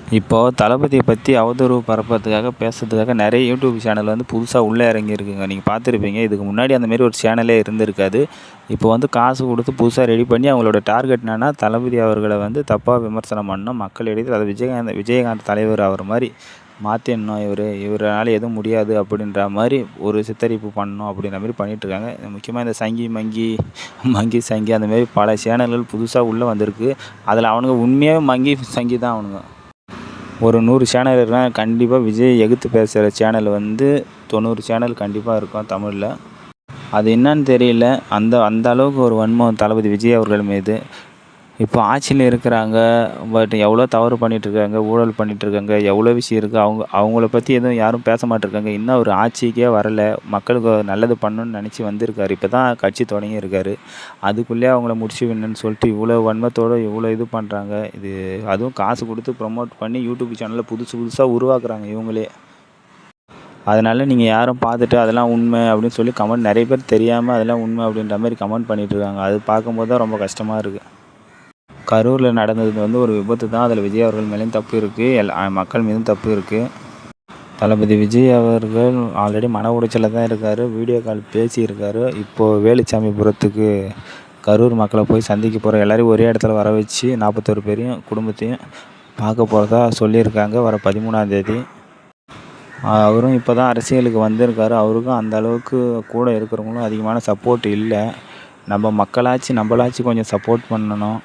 இப்போது தளபதியை பற்றி அவதூறு பரப்புறதுக்காக, பேசுறதுக்காக நெறைய யூடியூப் சேனல் வந்து புதுசா உள்ளே இறங்கியிருக்குங்க. நீங்க பார்த்துருப்பீங்க. இதுக்கு முன்னாடி அந்த மாரி ஒரு சேனலே இருந்திருக்காது. இப்போ வந்து காசு குடுத்து புதுசா ரெடி பண்ணி அவங்களோட டார்கெட் என்னன்னா, தளபதி அவர்கள வந்து தப்பா விமர்சனம் பண்ணணும். மக்களிடையே அது விஜயகாந்த் தலைவர் அவர் மாரி மாத்திடணும் இவரால எதுவும் முடியாது அப்படின்ற மாரி ஒரு சித்தரிப்பு பண்ணணும் அப்படின்ற மாரி பண்ணிட்டுருக்காங்க. முக்கியமா இந்த சங்கி, மங்கி, மங்கி சங்கி அந்த மாரி பல சேனல்கள் புதுசா உள்ள வந்திருக்கு. அதில அவனுங்க உண்மையாவே மங்கி, சங்கி தான் அவனுங்க. ஒரு 100 சேனல் இருக்குன்னா, கண்டிப்பா விஜய் எதிர்த்து பேசுற சேனல் வந்து 90 சேனல் கண்டிப்பா இருக்கும் தமிழ்ல. அது என்னான்னு தெரியல. அந்த அந்த அளவுக்கு ஒரு வன்மம் தளபதி விஜய் அவர்கள் மீது. இப்போ ஆட்சியில இருக்கிறாங்க. பட் எவ்வளோ தவறு பண்ணிட்டுருக்காங்க, ஊழல் பண்ணிட்டுருக்காங்க, எவ்வளோ விஷயம் இருக்கு. அவங்கள பத்தி எதுவும் யாரும் பேச மாட்டுருக்காங்க. இன்னும் அவர் ஆட்சிக்கே வரல. மக்களுக்கு நல்லது பண்ணணும்னு நெனச்சு வந்திருக்காரு. இப்போ தான் கட்சி தொடங்கியிருக்காரு. அதுக்குள்ளேயே அவங்கள முடிச்சு விடணும்னு சொல்லிட்டு இவ்வளோ வன்மத்தோட இவ்வளோ இது பண்ணுறாங்க. அதுவும் காசு குடுத்து ப்ரமோட் பண்ணி யூடியூப் சேனல புதுசா உருவாக்குறாங்க இவங்களே. அதனால நீங்க யாரும் பார்த்துட்டு அதெல்லாம் உண்மை அப்படின்னு சொல்லி கமெண்ட் நெறைய பேர் தெரியாம அதெல்லாம் உண்மை அப்படின்ற மாரி கமெண்ட் பண்ணிட்டுருக்காங்க. அது பார்க்கும்போது தான் ரொம்ப கஷ்டமா இருக்கு. கரூர்ல நடந்தது வந்து ஒரு விபத்து தான். அதில விஜய் அவர்கள் மேலேயும் தப்பு இருக்கு. மக்கள் மீதும் தப்பு இருக்கு. தளபதி விஜய் அவர்கள் ஆல்ரெடி மன உளைச்சல்ல தான் இருக்காரு. வீடியோ கால் பேசியிருக்காரு. இப்போ வேலுச்சாமிபுரத்துக்கு கரூர் மக்களை போய் சந்திக்க போறோம். எல்லாரையும் ஒரே இடத்துல வர வச்சு 41 பேரையும் குடும்பத்தையும் பார்க்க போறதா சொல்லியிருக்காங்க. வர 13ஆம் தேதி. அவரும் இப்போ தான் அரசியலுக்கு வந்திருக்காரு. அவருக்கும் அந்த அளவுக்கு கூட இருக்கிறவங்களும் அதிகமான சப்போர்ட் இல்ல. நம்ம மக்களாச்சும் நம்மளாச்சும் கொஞ்சம் சப்போர்ட் பண்ணணும்.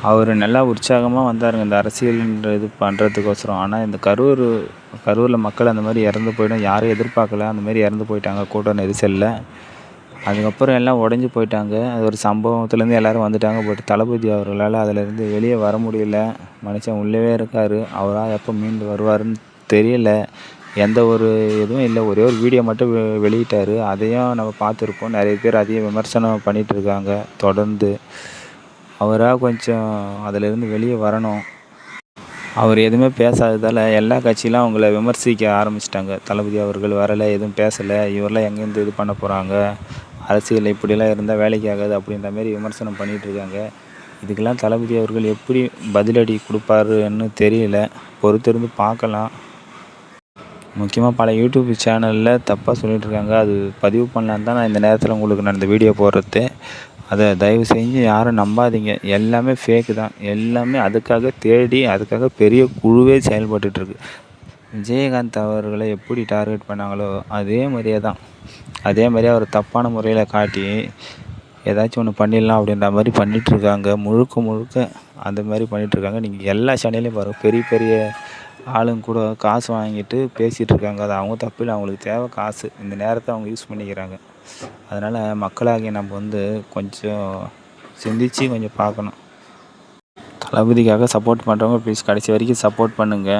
அவரு நல்லா உற்சாகமா வந்தாருங்க இந்த அரசியல்ன்ற இது பண்ணுறதுக்கோசரம். ஆனா இந்த கரூர்ல மக்கள் அந்த மாரி இறந்து போயிடும் யாரும் எதிர்பார்க்கல. அந்த மாரி இறந்து போயிட்டாங்க கூட்ட நெரிசல்ல. அதுக்கப்புறம் எல்லாம் உடைஞ்சு போயிட்டாங்க. அது ஒரு சம்பவத்துலேருந்து எல்லாரும் வந்துட்டாங்க. பட் தளபதி அவர்களால அதிலேருந்து வெளிய வர முடியல. மனுஷன் உள்ளவே இருக்காரு. அவரா எப்போ மீண்டு வருவாருன்னு தெரியல. எந்த ஒரு இதுவும் இல்ல. ஒரே ஒரு வீடியோ மட்டும் வெளியிட்டாரு. அதையும் நம்ம பார்த்துருப்போம். நெறைய பேர் அதையும் விமர்சனம் பண்ணிட்டு இருக்காங்க தொடர்ந்து. அவரா கொஞ்சம் அதிலேருந்து வெளிய வரணும். அவர் எதுவுமே பேசாததால எல்லா கட்சியிலும் அவங்கள விமர்சிக்க ஆரம்பிச்சுட்டாங்க. தளபதி அவர்கள் வரல, எதுவும் பேசல, இவரெல்லாம் எங்கேருந்து இது பண்ண போறாங்க, அரசியல்ல இப்படிலாம் இருந்தா வேலைக்கு ஆகாது அப்படின்ற மாரி விமர்சனம் பண்ணிட்டுருக்காங்க. இதுக்கெல்லாம் தளபதி அவர்கள் எப்படி பதிலடி குடுப்பாருன்னு தெரியல. பொறுத்திருந்து பார்க்கலாம். முக்கியமா பல யூடியூப் சேனல்ல தப்பா சொல்லிட்டுருக்காங்க. அது பதிவு பண்ணலான்னு தான் நான் இந்த நேரத்தில உங்களுக்கு நான் இந்த வீடியோ போடுறது. அத தயவு செஞ்சு யாரும் நம்பாதீங்க. எல்லாமே ஃபேக்கு தான். எல்லாமே அதுக்காக தேடி, அதுக்காக பெரிய குழுவே செயல்பட்டுட்டுருக்கு. விஜயகாந்த் அவர்கள எப்படி டார்கெட் பண்ணாங்களோ, அதே மாரியே தான். அதே மாரி அவர தப்பான முறையில காட்டி, ஏதாச்சும் ஒண்ணு பண்ணிடலாம் அப்படின்ற மாரி பண்ணிட்டுருக்காங்க. முழுக்க முழுக்க அந்த மாரி பண்ணிட்டுருக்காங்க. நீங்க எல்லா சேனல்லையும் பாருங்க. பெரிய பெரிய ஆளுங்க கூட காசு வாங்கிட்டு பேசிட்டு இருக்காங்க. அது அவங்க தப்பு இல்ல. அவங்களுக்கு தேவை காசு. இந்த நேரத்த அவங்க யூஸ் பண்ணிக்கிறாங்க. அதனால மக்களாகிய நம்ம வந்து கொஞ்சம் சிந்திச்சு கொஞ்சம் பார்க்கணும். தளபதிக்காக சப்போர்ட் பண்ணுறவங்க ப்ளீஸ் கடைசி வரைக்கும் சப்போர்ட் பண்ணுங்க.